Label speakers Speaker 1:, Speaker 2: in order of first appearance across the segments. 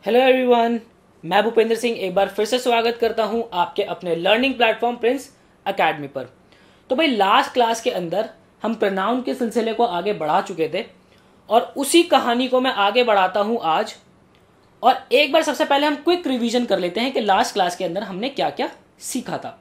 Speaker 1: Hello everyone, मैं भूपेंद्र सिंह एक बार फिर से स्वागत करता हूं आपके अपने लर्निंग प्लेटफॉर्म प्रिंस एकेडमी पर। तो भाई लास्ट क्लास के अंदर हम प्रोनाउन के सिलसिले को आगे बढ़ा चुके थे और उसी कहानी को मैं आगे बढ़ाता हूं आज। और एक बार सबसे पहले हम क्विक रिवीजन कर लेते हैं कि लास्ट क्लास के अंदर हमने क्या क्या सीखा था।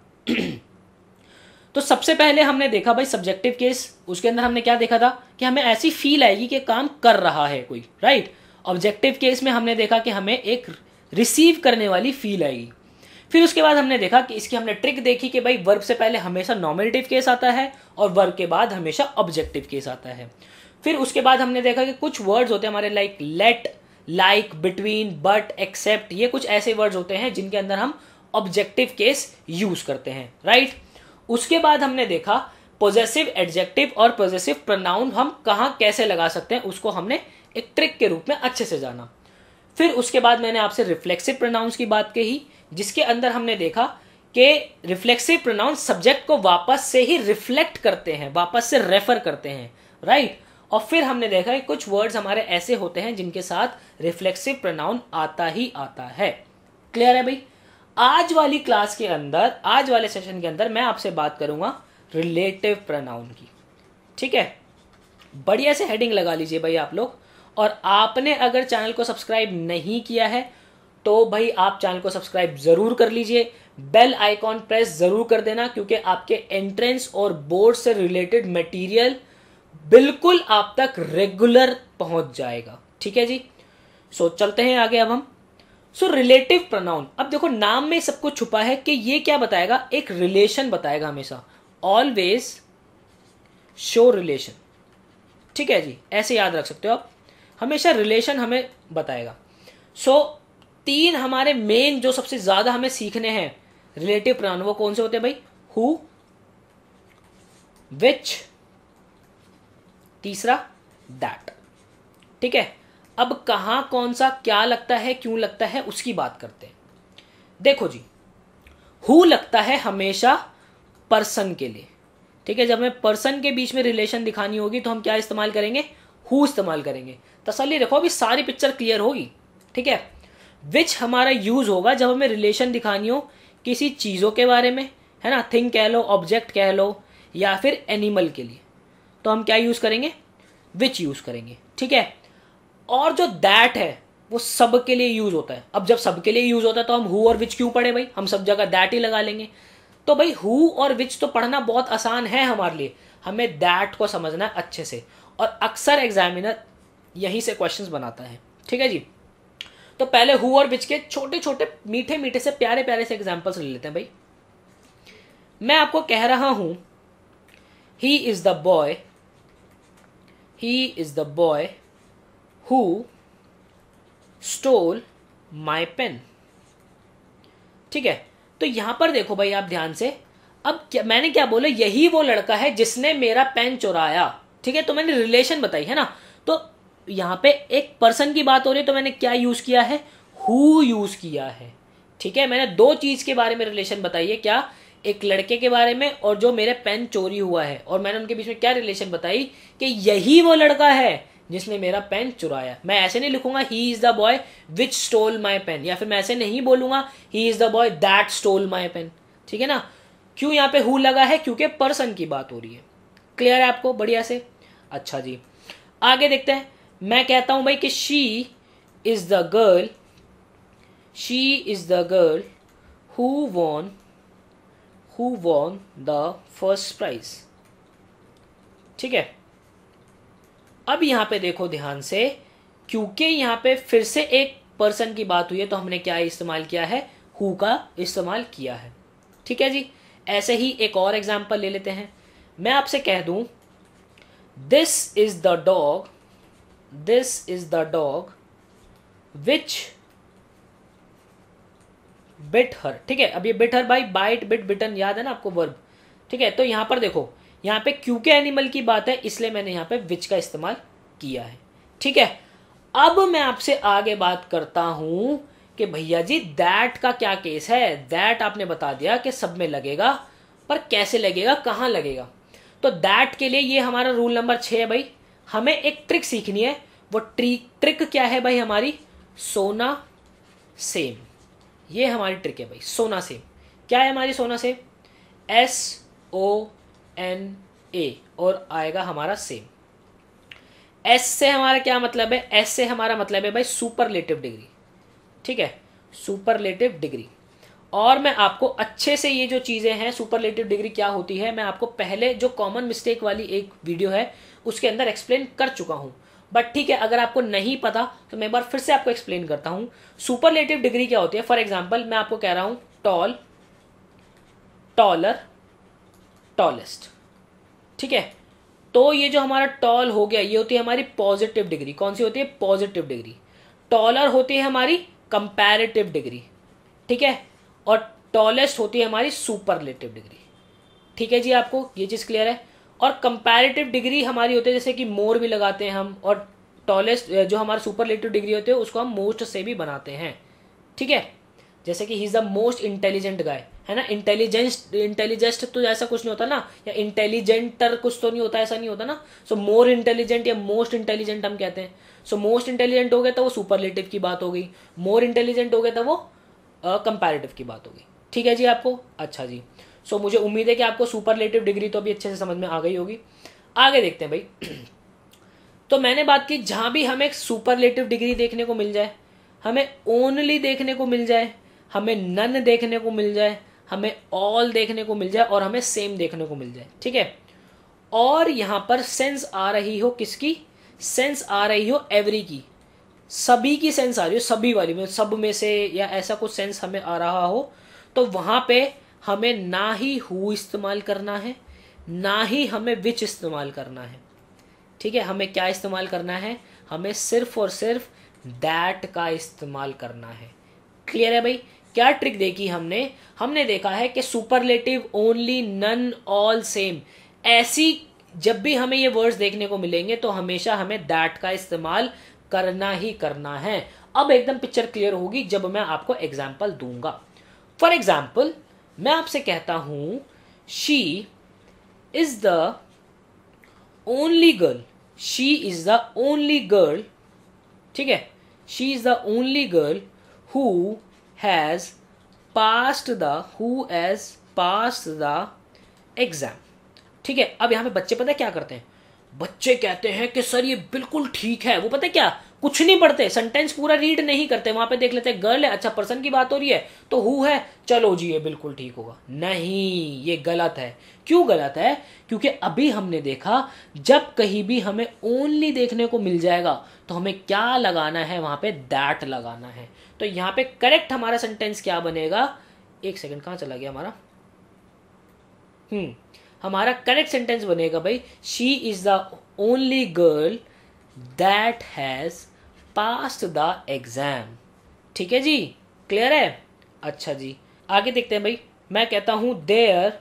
Speaker 1: तो सबसे पहले हमने देखा भाई सब्जेक्टिव केस। उसके अंदर हमने क्या देखा था कि हमें ऐसी फील आएगी कि काम कर रहा है कोई, राइट। ऑब्जेक्टिव केस में हमने देखा कि हमें एक रिसीव करने वाली फील आएगी। फिर उसके बाद हमने देखा कि इसकी हमने ट्रिक देखी कि भाई वर्ब से पहले हमेशा नॉमिनेटिव केस आता है और वर्ब के बाद हमेशा ऑब्जेक्टिव केस आता है। फिर उसके बाद हमने देखा कि कुछ वर्ड्स होते हैं हमारे like let, like, between, but, except, ये कुछ ऐसे वर्ड्स होते हैं जिनके अंदर हम ऑब्जेक्टिव केस यूज करते हैं, राइट। उसके बाद हमने देखा पोजेसिव एडजेक्टिव और पोजेसिव प्रोनाउन हम कहाँ कैसे लगा सकते हैं, उसको हमने एक ट्रिक के रूप में अच्छे से जाना। फिर उसके बाद मैंने आपसे रिफ्लेक्सिव प्रोनाउंस की बात कही, जिसके अंदर हमने देखा कि रिफ्लेक्सिव प्रोनाउंस सब्जेक्ट को वापस से ही रिफ्लेक्ट करते हैं, वापस से रेफर करते हैं, राइट। और फिर हमने देखा कि कुछ वर्ड्स हमारे ऐसे होते हैं जिनके साथ रिफ्लेक्सिव प्रोनाउन आता ही आता है। क्लियर है भाई। आज वाली क्लास के अंदर, आज वाले सेशन के अंदर मैं आपसे बात करूंगा रिलेटिव प्रोनाउन की, ठीक है। बढ़िया से हेडिंग लगा लीजिए भाई आप लोग। और आपने अगर चैनल को सब्सक्राइब नहीं किया है तो भाई आप चैनल को सब्सक्राइब जरूर कर लीजिए, बेल आइकॉन प्रेस जरूर कर देना, क्योंकि आपके एंट्रेंस और बोर्ड से रिलेटेड मटेरियल बिल्कुल आप तक रेगुलर पहुंच जाएगा, ठीक है जी। सो चलते हैं आगे अब हम। सो रिलेटिव प्रोनाउन, अब देखो नाम में सब कुछ छुपा है कि ये क्या बताएगा, एक रिलेशन बताएगा हमेशा। ऑलवेज शो रिलेशन, ठीक है जी, ऐसे याद रख सकते हो आप, हमेशा रिलेशन हमें बताएगा। सो तीन हमारे मेन जो सबसे ज्यादा हमें सीखने हैं रिलेटिव प्रोनाउन, वो कौन से होते हैं भाई? हु, विच, तीसरा दैट, ठीक है। अब कहां कौन सा क्या लगता है, क्यों लगता है, उसकी बात करते हैं। देखो जी, हु लगता है हमेशा पर्सन के लिए, ठीक है। जब हमें पर्सन के बीच में रिलेशन दिखानी होगी तो हम क्या इस्तेमाल करेंगे? हु इस्तेमाल करेंगे। तसल्ली रखो, अभी सारी पिक्चर क्लियर होगी, ठीक है। विच हमारा यूज होगा जब हमें रिलेशन दिखानी हो किसी चीजों के बारे में, है ना, थिंग कह लो, ऑब्जेक्ट कह लो, या फिर एनिमल के लिए, तो हम क्या यूज करेंगे? विच यूज करेंगे, ठीक है। और जो दैट है वो सब के लिए यूज होता है। अब जब सब के लिए यूज होता है तो हम हु और विच क्यों पढ़े भाई, हम सब जगह दैट ही लगा लेंगे। तो भाई हु और विच तो पढ़ना बहुत आसान है हमारे लिए, हमें दैट को समझना है अच्छे से, और अक्सर एग्जामिनर यहीं से क्वेश्चंस बनाता है, ठीक है जी। तो पहले हु और विच के छोटे छोटे मीठे मीठे से प्यारे प्यारे से एग्जांपल्स ले लेते हैं भाई। मैं आपको कह रहा हूं he is the boy, he is the boy who stole my pen, ठीक है। तो यहां पर देखो भाई आप ध्यान से, अब क्या मैंने क्या बोला, यही वो लड़का है जिसने मेरा पेन चुराया, ठीक है। तो मैंने रिलेशन बताई है ना, तो यहां पे एक पर्सन की बात हो रही है तो मैंने क्या यूज किया है? हु यूज किया है, ठीक है। मैंने दो चीज के बारे में रिलेशन बताई है, क्या? एक लड़के के बारे में और जो मेरे पेन चोरी हुआ है, और मैंने उनके बीच में क्या रिलेशन बताई कि यही वो लड़का है जिसने मेरा पेन चुराया। मैं ऐसे नहीं लिखूंगा he is the boy which stole my pen, या फिर मैं ऐसे नहीं बोलूंगा he is the boy that stole my pen, ठीक है ना। क्यों यहाँ पे हु लगा है? क्योंकि पर्सन की बात हो रही है। क्लियर है आपको? बढ़िया से। अच्छा जी, आगे देखते हैं। मैं कहता हूं भाई कि she is the girl, she is the girl who won the first prize, ठीक है। अब यहां पे देखो ध्यान से, क्योंकि यहां पे फिर से एक पर्सन की बात हुई है तो हमने क्या इस्तेमाल किया है? हु का इस्तेमाल किया है, ठीक है जी। ऐसे ही एक और एग्जांपल ले लेते हैं। मैं आपसे कह दूं this is the dog, this is the dog which bit her, ठीक है। अब ये बिट हर भाई, बाइट, बिट, बिटन, याद है ना आपको वर्ब, ठीक है। तो यहां पर देखो, यहां पे क्योंकि एनिमल की बात है इसलिए मैंने यहां पे विच का इस्तेमाल किया है, ठीक है। अब मैं आपसे आगे बात करता हूं कि भैया जी दैट का क्या केस है। दैट आपने बता दिया कि सब में लगेगा, पर कैसे लगेगा, कहां लगेगा। तो दैट के लिए ये हमारा रूल नंबर 6 है भाई। हमें एक ट्रिक सीखनी है, वो ट्रिक क्या है भाई हमारी? सोना सेम। ये हमारी ट्रिक है भाई, सोना सेम। क्या है हमारी सोना सेम? SONA और आएगा हमारा सेम। एस से हमारा क्या मतलब है? एस से हमारा मतलब है भाई सुपरलेटिव डिग्री, ठीक है, सुपरलेटिव डिग्री। और मैं आपको अच्छे से ये जो चीज़ें हैं सुपरलेटिव डिग्री क्या होती है, मैं आपको पहले जो कॉमन मिस्टेक वाली एक वीडियो है उसके अंदर एक्सप्लेन कर चुका हूं। बट ठीक है, अगर आपको नहीं पता तो मैं एक बार फिर से आपको एक्सप्लेन करता हूं। सुपरलेटिव डिग्री क्या होती है? फॉर एग्जाम्पल मैं आपको कह रहा हूं टॉल, टॉलर, टॉलेस्ट, ठीक है। तो ये जो हमारा टॉल हो गया ये होती है हमारी पॉजिटिव डिग्री। कौन सी होती है? Positive degree. टॉलर होती है हमारी कंपैरेटिव डिग्री, ठीक है, और टॉलेस्ट होती है हमारी सुपरलेटिव डिग्री, ठीक है जी। आपको ये चीज़ क्लियर है? और कंपैरेटिव डिग्री हमारी होती है, जैसे कि मोर भी लगाते हैं हम, और टॉलेस्ट जो हमारा सुपरलेटिव डिग्री होती है उसको हम मोस्ट से भी बनाते हैं, ठीक है। जैसे कि he is the most intelligent गाय, है ना। इंटेलिजेंट तो ऐसा कुछ नहीं होता ना, या इंटेलिजेंटर कुछ तो नहीं होता, ऐसा नहीं होता ना। सो मोर इंटेलिजेंट या मोस्ट इंटेलिजेंट हम कहते हैं। सो मोस्ट इंटेलिजेंट हो गया तो वो सुपरलेटिव की बात हो गई, मोर इंटेलिजेंट हो गया तो वो कंपैरेटिव की बात हो गई, ठीक है जी आपको। अच्छा जी, सो मुझे उम्मीद है कि आपको सुपरलेटिव डिग्री तो अभी अच्छे से समझ में आ गई होगी। आगे देखते हैं भाई। तो मैंने बात की जहां भी हमें सुपरलेटिव डिग्री देखने को मिल जाए, हमें ओनली देखने को मिल जाए, हमें नन देखने को मिल जाए, हमें ऑल देखने को मिल जाए और हमें सेम देखने को मिल जाए, ठीक है। और यहां पर सेंस आ रही हो किसकी? सेंस आ रही हो एवरी की, सभी की सेंस आ रही हो, सभी वाली में, सब में से, या ऐसा कुछ सेंस हमें आ रहा हो, तो वहां पे हमें ना ही हु इस्तेमाल करना है, ना ही हमें विच इस्तेमाल करना है, ठीक है। हमें क्या इस्तेमाल करना है? हमें सिर्फ और सिर्फ दैट का इस्तेमाल करना है। क्लियर है भाई? क्या ट्रिक देखी हमने? हमने देखा है कि superlative, only, none, all, same, ऐसी जब भी हमें ये वर्ड्स देखने को मिलेंगे तो हमेशा हमें दैट का इस्तेमाल करना ही करना है। अब एकदम पिक्चर क्लियर होगी जब मैं आपको एग्जाम्पल दूंगा। फॉर एग्जाम्पल मैं आपसे कहता हूं she is the only girl, she is the only girl, ठीक है, she is the only girl who has passed the exam, ठीक है। अब यहां पे बच्चे पता है क्या करते हैं? बच्चे कहते हैं कि सर ये बिल्कुल ठीक है। वो पता है क्या, कुछ नहीं पढ़ते, सेंटेंस पूरा रीड नहीं करते, वहां पे देख लेते हैं गर्ल है, अच्छा पर्सन की बात हो रही है तो हु है, चलो जी ये बिल्कुल ठीक होगा। नहीं, ये गलत है। क्यों गलत है? क्योंकि अभी हमने देखा जब कहीं भी हमें ओनली देखने को मिल जाएगा तो हमें क्या लगाना है? वहां पे दैट लगाना है। तो यहां पे करेक्ट हमारा सेंटेंस क्या बनेगा? एक सेकंड, कहां चला गया हमारा? हमारा करेक्ट सेंटेंस बनेगा भाई, she is the only girl that has passed the exam, ठीक है जी। क्लियर है? अच्छा जी, आगे देखते हैं भाई। मैं कहता हूं there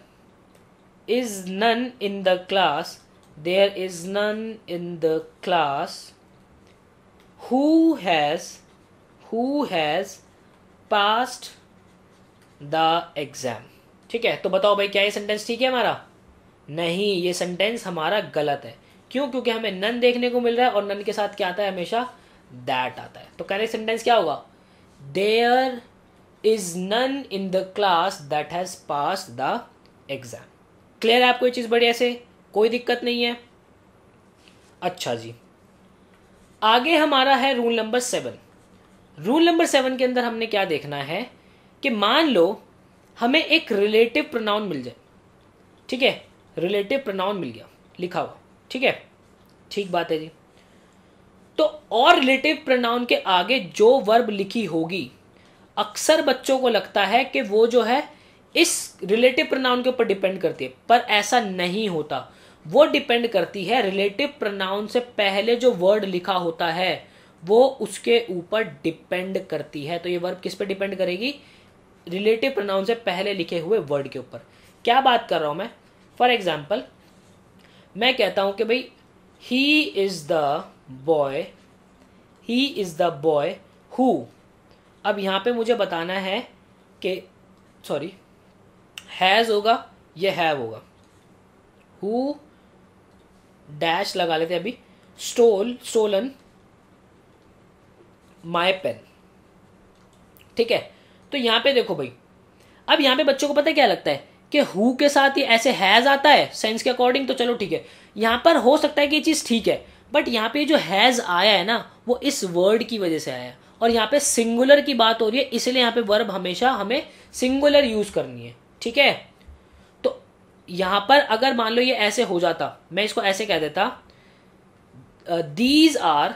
Speaker 1: is none in the class, there is none in the class who has passed the exam, ठीक है। तो बताओ भाई क्या ये सेंटेंस ठीक है हमारा? नहीं, ये सेंटेंस हमारा गलत है। क्यों? क्योंकि हमें नन देखने को मिल रहा है और नन के साथ क्या आता है? हमेशा दैट आता है। तो करेक्ट सेंटेंस क्या होगा? There is none in the class that has passed the exam. Clear है आपको ये चीज? बढ़िया से, कोई दिक्कत नहीं है। अच्छा जी, आगे हमारा है रूल नंबर 7। रूल नंबर 7 के अंदर हमने क्या देखना है कि मान लो हमें एक रिलेटिव प्रोनाउन मिल जाए, ठीक है, रिलेटिव प्रोनाउन मिल गया लिखा हुआ, ठीक है, ठीक बात है जी। तो और रिलेटिव प्रोनाउन के आगे जो वर्ब लिखी होगी, अक्सर बच्चों को लगता है कि वो जो है इस रिलेटिव प्रोनाउन के ऊपर डिपेंड करती है, पर ऐसा नहीं होता। वो डिपेंड करती है रिलेटिव प्रोनाउन से पहले जो वर्ड लिखा होता है वो उसके ऊपर डिपेंड करती है। तो ये वर्ब किस पे डिपेंड करेगी? रिलेटिव प्रोनाउन से पहले लिखे हुए वर्ड के ऊपर। क्या बात कर रहा हूं मैं? फॉर एग्जाम्पल मैं कहता हूं कि भाई ही इज द बॉय हु, अब यहां पे मुझे बताना है कि सॉरी हैज होगा, ये हैव होगा, हु डैश लगा लेते हैं अभी, स्टोलन माई पेन, ठीक है। तो यहाँ पे देखो भाई, अब यहाँ पे बच्चों को पता है क्या लगता है कि हु के साथ ही ऐसे हैज आता है सेंस के अकॉर्डिंग, तो चलो ठीक है, यहाँ पर हो सकता है कि ये चीज़ ठीक है, बट यहाँ पे जो हैज आया है ना वो इस वर्ड की वजह से आया है, और यहाँ पे सिंगुलर की बात हो रही है, इसलिए यहाँ पे वर्ब हमेशा हमें सिंगुलर यूज करनी है, ठीक है। तो यहाँ पर अगर मान लो ये ऐसे हो जाता, मैं इसको ऐसे कह देता, दीज आर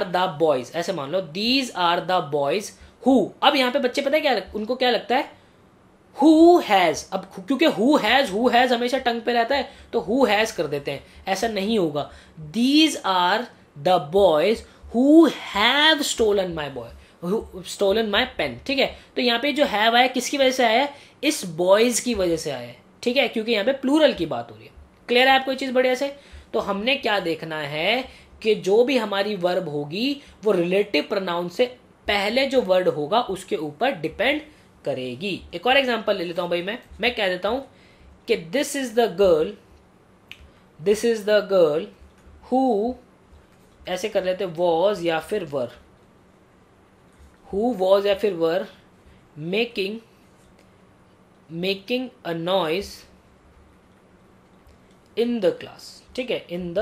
Speaker 1: द बॉयज, ऐसे मान लो, these are the boys who. अब यहाँ पे बच्चे पता है क्या, उनको क्या लगता है, हु हैज। अब क्योंकि हु हैज हमेशा टंग पे रहता है, तो हु हैज कर देते हैं, ऐसा नहीं होगा। These are the boys who have stolen my pen, ठीक है। तो यहाँ पे जो हैव आया किसकी वजह से आया है, इस बॉयज की वजह से आया है, ठीक है, क्योंकि यहाँ पे प्लूरल की बात हो रही है। क्लियर है आपको ये चीज बढ़िया से। तो हमने क्या देखना है कि जो भी हमारी वर्ब होगी वो रिलेटिव प्रोनाउन से पहले जो वर्ड होगा उसके ऊपर डिपेंड करेगी। एक और एग्जांपल ले लेता हूं भाई, मैं कह देता हूं कि this is the girl who, ऐसे कर लेते, वॉज या फिर वर, हु वॉज या फिर were making a noise in the class, ठीक है, इन द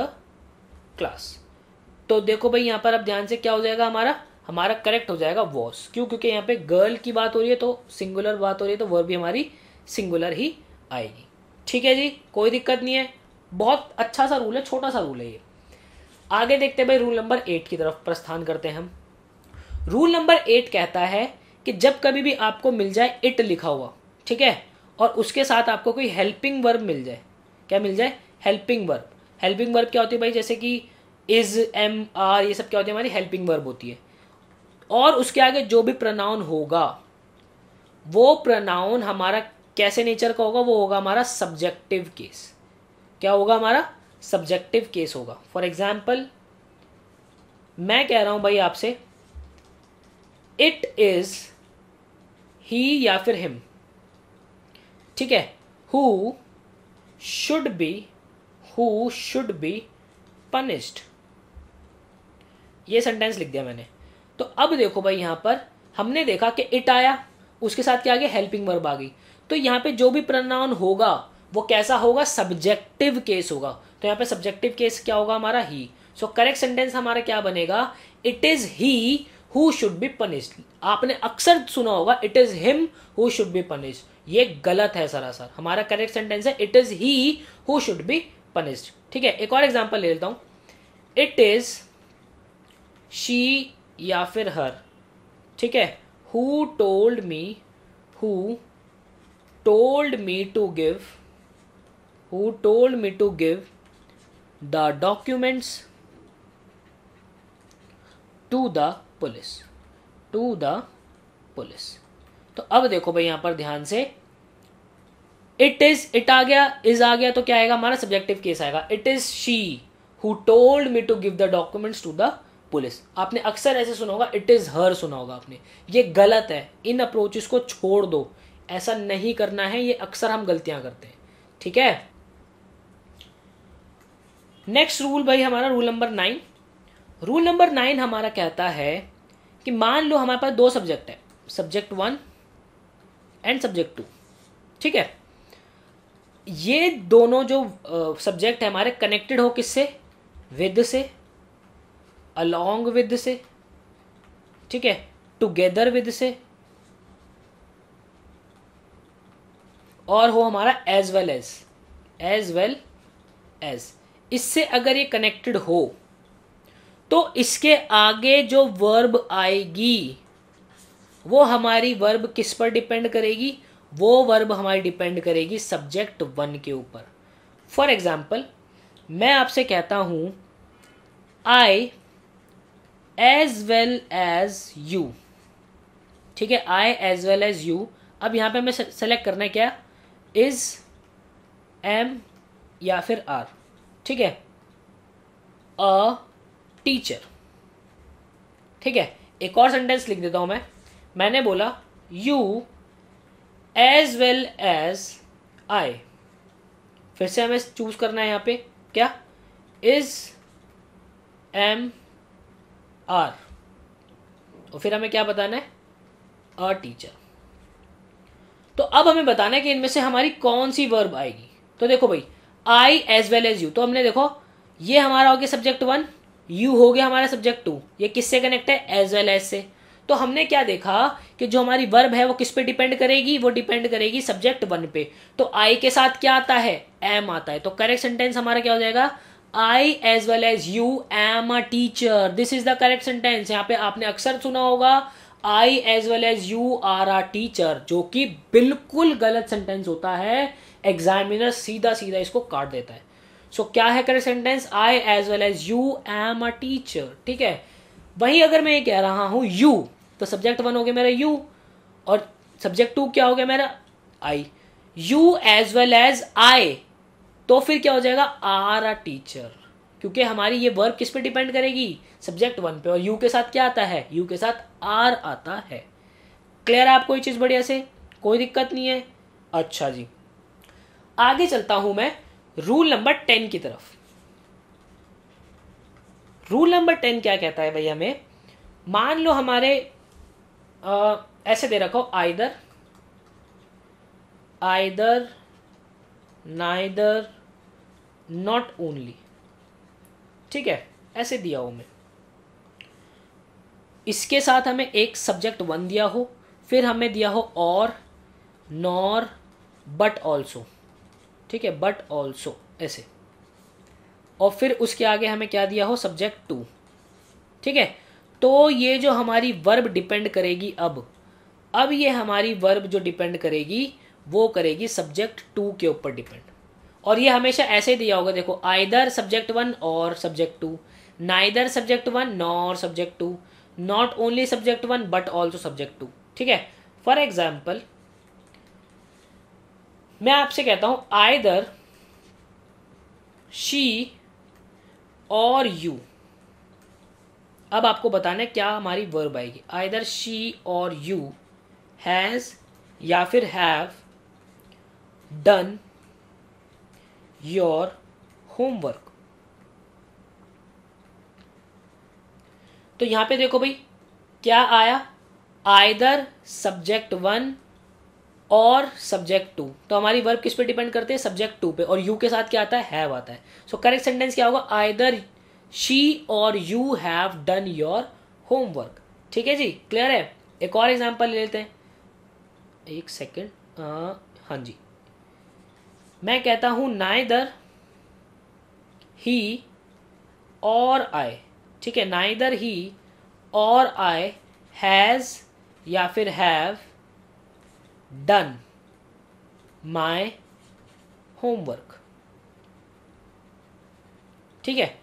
Speaker 1: क्लास। तो देखो भाई यहाँ पर अब ध्यान से क्या हो जाएगा, हमारा करेक्ट हो जाएगा वॉज। क्यों, क्योंकि यहाँ पे गर्ल की बात हो रही है, तो सिंगुलर बात हो रही है, तो वर्ब भी हमारी सिंगुलर ही आएगी, ठीक है जी, कोई दिक्कत नहीं है। बहुत अच्छा सा रूल है, छोटा सा रूल है ये। आगे देखते हैं भाई, रूल नंबर 8 की तरफ प्रस्थान करते हैं हम। रूल नंबर 8 कहता है कि जब कभी भी आपको मिल जाए इट लिखा हुआ, ठीक है, और उसके साथ आपको कोई हेल्पिंग वर्ब मिल जाए, क्या मिल जाए, हेल्पिंग वर्ब। हेल्पिंग वर्ब क्या होती है भाई, जैसे कि इज, एम, आर, ये सब क्या होती है, हमारी हेल्पिंग वर्ब होती है। और उसके आगे जो भी प्रोनाउन होगा वो प्रोनाउन हमारा कैसे नेचर का होगा, वो होगा हमारा सब्जेक्टिव केस। क्या होगा, हमारा सब्जेक्टिव केस होगा। फॉर एग्जाम्पल मैं कह रहा हूं भाई आपसे, इट इज ही या फिर हिम, ठीक है, हु शुड बी पनिश्ड। ये सेंटेंस लिख दिया मैंने। तो अब देखो भाई, यहां पर हमने देखा कि इट आया, उसके साथ क्या आ गया, हेल्पिंग वर्ब आ गई। तो यहाँ पे जो भी प्रोनाउन होगा वो कैसा होगा, सब्जेक्टिव केस होगा। तो यहाँ पे सब्जेक्टिव केस क्या होगा, हमारा ही। सो करेक्ट सेंटेंस हमारा क्या बनेगा, it is he who should be punished. आपने अक्सर सुना होगा it is him who should be punished, ये गलत है सरासर। हमारा करेक्ट सेंटेंस है it is he who should be punished, ठीक है। एक और एग्जांपल ले लेता हूं, इट इज शी या फिर हर, ठीक है, who told me to give the documents to the police. तो अब देखो भाई यहां पर ध्यान से, इट आ गया, इज आ गया, तो क्या आएगा, हमारा सब्जेक्टिव केस आएगा। It is she who told me to give the documents to the police. आपने अक्सर ऐसे सुना होगा, इट इज हर सुना होगा आपने, ये गलत है। इन अप्रोचेस को छोड़ दो, ऐसा नहीं करना है, ये अक्सर हम गलतियां करते हैं, ठीक है। नेक्स्ट रूल भाई हमारा रूल नंबर 9। रूल नंबर 9 हमारा कहता है कि मान लो हमारे पास दो सब्जेक्ट है, सब्जेक्ट 1 एंड सब्जेक्ट 2, ठीक है। ये दोनों जो सब्जेक्ट है हमारे कनेक्टेड हो किससे, विद से, अलॉन्ग विद से, ठीक है, टुगेदर विद से, और हो हमारा एज वेल एज। इससे अगर ये कनेक्टेड हो तो इसके आगे जो वर्ब आएगी वो हमारी वर्ब किस पर डिपेंड करेगी, वो वर्ब हमारी डिपेंड करेगी सब्जेक्ट 1 के ऊपर। फॉर एग्जाम्पल मैं आपसे कहता हूं आई एज वेल एज यू, ठीक है, आई एज वेल एज यू। अब यहां पे हमें सेलेक्ट करना है क्या, इज, एम या फिर आर, ठीक है, अ टीचर, ठीक है। एक और सेंटेंस लिख देता हूं मैंने बोला you as well as I. फिर से हमें चूज करना है यहां पे क्या, इज, एम, आर, और फिर हमें क्या बताना है, अ टीचर। तो अब हमें बताना है कि इनमें से हमारी कौन सी वर्ब आएगी। तो देखो भाई, आई एज वेल एज यू, तो हमने देखो ये हमारा हो गया सब्जेक्ट 1, यू हो गया हमारा सब्जेक्ट 2, ये किससे कनेक्ट है, एज वेल एज से। तो हमने क्या देखा कि जो हमारी वर्ब है वो किस पे डिपेंड करेगी, वो डिपेंड करेगी सब्जेक्ट 1 पे। तो आई के साथ क्या आता है, एम आता है। तो करेक्ट सेंटेंस हमारा क्या हो जाएगा, I as well as you am a teacher, this is the correct sentence. यहाँ पे आपने अक्सर सुना होगा I as well as you are a teacher, जो कि बिल्कुल गलत सेंटेंस होता है। एग्जामिनर सीधा सीधा इसको काट देता है। सो क्या है correct sentence, I as well as you am a teacher. ठीक है, वहीं अगर मैं ये कह रहा हूं यू, तो सब्जेक्ट 1 हो गया मेरा यू, और सब्जेक्ट 2 क्या हो गया मेरा, I. You as well as I, तो फिर क्या हो जाएगा, आर अ टीचर, क्योंकि हमारी ये वर्ब किस पे डिपेंड करेगी, सब्जेक्ट 1 पे। और यू के साथ क्या आता है, यू के साथ आर आता है। क्लियर है आपको ये चीज बढ़िया से, कोई दिक्कत नहीं है। अच्छा जी, आगे चलता हूं मैं रूल नंबर 10 की तरफ। रूल नंबर 10 क्या कहता है भाई हमें, मान लो हमारे ऐसे दे रखा हो, either, either, neither, not only. ठीक है, ऐसे दिया हो मैं, इसके साथ हमें एक सब्जेक्ट 1 दिया हो, फिर हमें दिया हो और, नॉर, बट ऑल्सो। ठीक है, बट ऑल्सो ऐसे, और फिर उसके आगे हमें क्या दिया हो, सब्जेक्ट 2। ठीक है, तो ये जो हमारी वर्ब डिपेंड करेगी अब ये हमारी वर्ब जो डिपेंड करेगी वो करेगी सब्जेक्ट 2 के ऊपर डिपेंड। और ये हमेशा ऐसे दिया होगा, देखो आइदर सब्जेक्ट 1 और subject 2, neither subject 1 nor subject 2, not only subject 1 but also subject 2। ठीक है, फॉर एग्जाम्पल मैं आपसे कहता हूं आइदर शी और यू। अब आपको बताना है क्या हमारी वर्ब आएगी, आइदर शी और यू हैज या फिर हैव डन योर होमवर्क। तो यहां पे देखो भाई क्या आया, आइदर सब्जेक्ट 1 और सब्जेक्ट 2। तो हमारी वर्ब किस पे डिपेंड करते हैं, सब्जेक्ट 2 पे, और यू के साथ क्या आता है, हैव आता है। सो करेक्ट सेंटेंस क्या होगा, आइदर शी और you have done your homework. ठीक है जी, क्लियर है। एक और एग्जांपल ले लेते हैं, एक सेकेंड, हाँ जी, मैं कहता हूं नाइदर ही और आई। ठीक है, नाइदर ही और आई हैज या फिर हैव डन माई होमवर्क। ठीक है,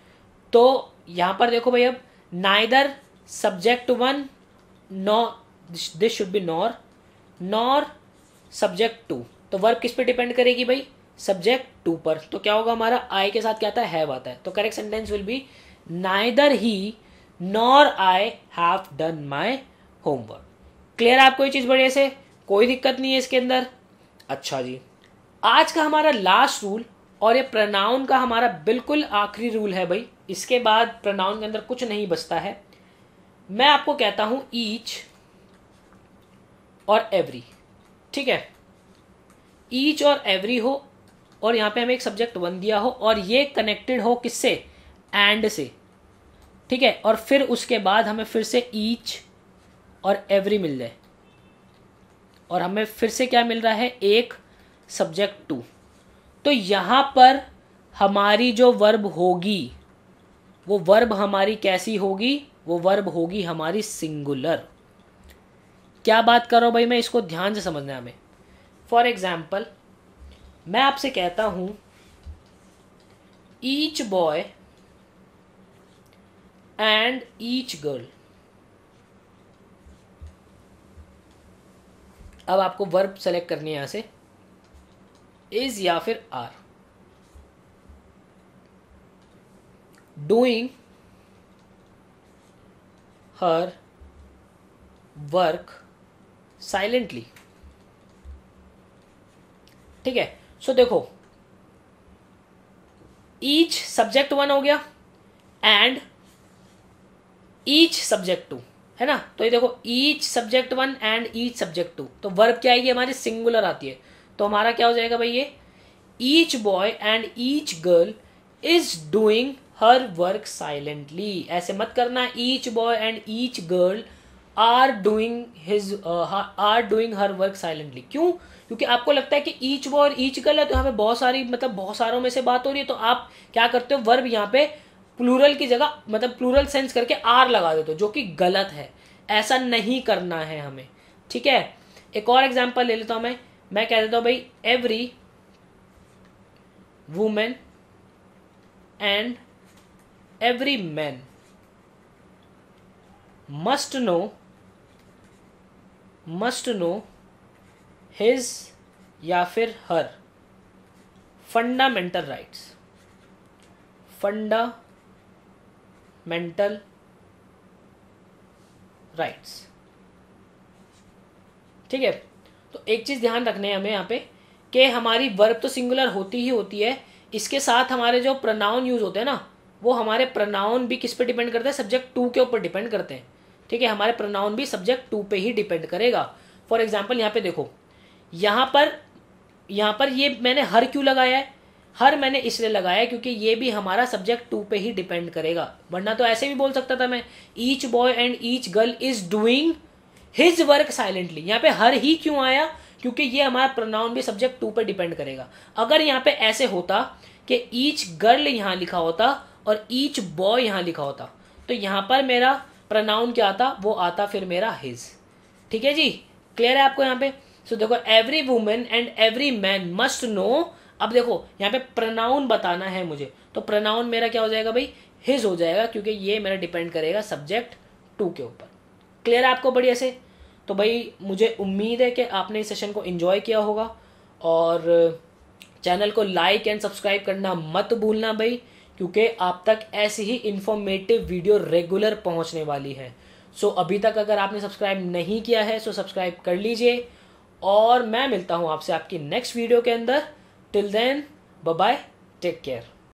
Speaker 1: तो यहां पर देखो भाई, अब neither subject 1 no, this should be nor, nor subject 2। तो वर्ब किस पे डिपेंड करेगी भाई, सब्जेक्ट 2 पर। तो क्या होगा हमारा, आई के साथ क्या आता है, हैव आता है। तो correct sentence will be neither he nor I have done my homework. Clear आपको ये चीज बढ़िया से, कोई दिक्कत नहीं है इसके अंदर। अच्छा जी, आज का हमारा लास्ट रूल, और ये प्रोनाउन का हमारा बिल्कुल आखिरी रूल है भाई, इसके बाद प्रोनाउन के अंदर कुछ नहीं बचता है। मैं आपको कहता हूं ईच और एवरी। ठीक है, ईच और एवरी हो, और यहां पे हमें एक सब्जेक्ट 1 दिया हो, और ये कनेक्टेड हो किससे, एंड से। ठीक है, और फिर उसके बाद हमें फिर से ईच और एवरी मिल जाए, और हमें फिर से क्या मिल रहा है, एक सब्जेक्ट 2। तो यहां पर हमारी जो वर्ब होगी, वो वर्ब हमारी कैसी होगी, वो वर्ब होगी हमारी सिंगुलर। क्या बात कर रहा हूं भाई मैं, इसको ध्यान से समझना है हमें। फॉर एग्जाम्पल मैं आपसे कहता हूं each boy and each girl. अब आपको वर्ब सेलेक्ट करनी है यहां से, इज या फिर are, doing her work silently. ठीक है, सो देखो ईच सब्जेक्ट 1 हो गया एंड ईच सब्जेक्ट 2। है ना। तो ये देखो each subject 1 and each subject 2, तो वर्ब क्या आएगी हमारी, सिंगुलर आती है। तो हमारा क्या हो जाएगा भाई, ये each boy and each girl is doing her work silently. ऐसे मत करना, each boy and each girl are doing her work silently. क्यों? क्योंकि आपको लगता है कि ईच बॉय और ईच गर्ल है, तो यहाँ पे बहुत सारी मतलब बहुत सारों में से बात हो रही है, तो आप क्या करते हो, वर्ब यहाँ पे प्लूरल की जगह मतलब प्लूरल सेंस करके आर लगा देते हो, जो कि गलत है। ऐसा नहीं करना है हमें, ठीक है। एक और एग्जांपल ले लेता हूं मैं कह देता हूं भाई, every women and every man must know his या फिर हर फंडामेंटल राइट्स। ठीक है। तो एक चीज ध्यान रखने हमें यहाँ पे कि हमारी वर्ब तो सिंगुलर होती ही होती है, इसके साथ हमारे जो प्रोनाउन यूज होते हैं ना, वो हमारे प्रोनाउन भी किस पे डिपेंड करते हैं, सब्जेक्ट 2 के ऊपर डिपेंड करते हैं। ठीक है, हमारे प्रोनाउन भी सब्जेक्ट 2 पे ही डिपेंड करेगा। फॉर एग्जाम्पल यहाँ पे देखो, यहाँ पर ये मैंने हर क्यों लगाया है, हर मैंने इसलिए लगाया है क्योंकि ये भी हमारा सब्जेक्ट 2 पे ही डिपेंड करेगा। वरना तो ऐसे भी बोल सकता था मैं, each boy and each girl is doing his work silently. यहाँ पे हर ही क्यों आया, क्योंकि ये हमारा प्रोनाउन भी सब्जेक्ट 2 पे डिपेंड करेगा। अगर यहाँ पे ऐसे होता कि ईच गर्ल यहाँ लिखा होता और ईच बॉय यहाँ लिखा होता, तो यहाँ पर मेरा प्रोनाउन क्या आता, वो आता फिर मेरा हिज। ठीक है जी, क्लियर है आपको यहाँ पे। सो देखो, every women and every man must know. अब देखो यहाँ पे प्रोनाउन बताना है मुझे, तो प्रोनाउन मेरा क्या हो जाएगा भाई, हिज हो जाएगा, क्योंकि ये मेरा डिपेंड करेगा सब्जेक्ट 2 के ऊपर। क्लियर है आपको बढ़िया से। तो भाई मुझे उम्मीद है कि आपने इस सेशन को एंजॉय किया होगा, और चैनल को लाइक एंड सब्सक्राइब करना मत भूलना भाई, क्योंकि आप तक ऐसी ही इंफॉर्मेटिव वीडियो रेगुलर पहुंचने वाली है। सो अभी तक अगर आपने सब्सक्राइब नहीं किया है सो सब्सक्राइब कर लीजिए, और मैं मिलता हूं आपसे आपकी नेक्स्ट वीडियो के अंदर। Till then, bye bye, take care.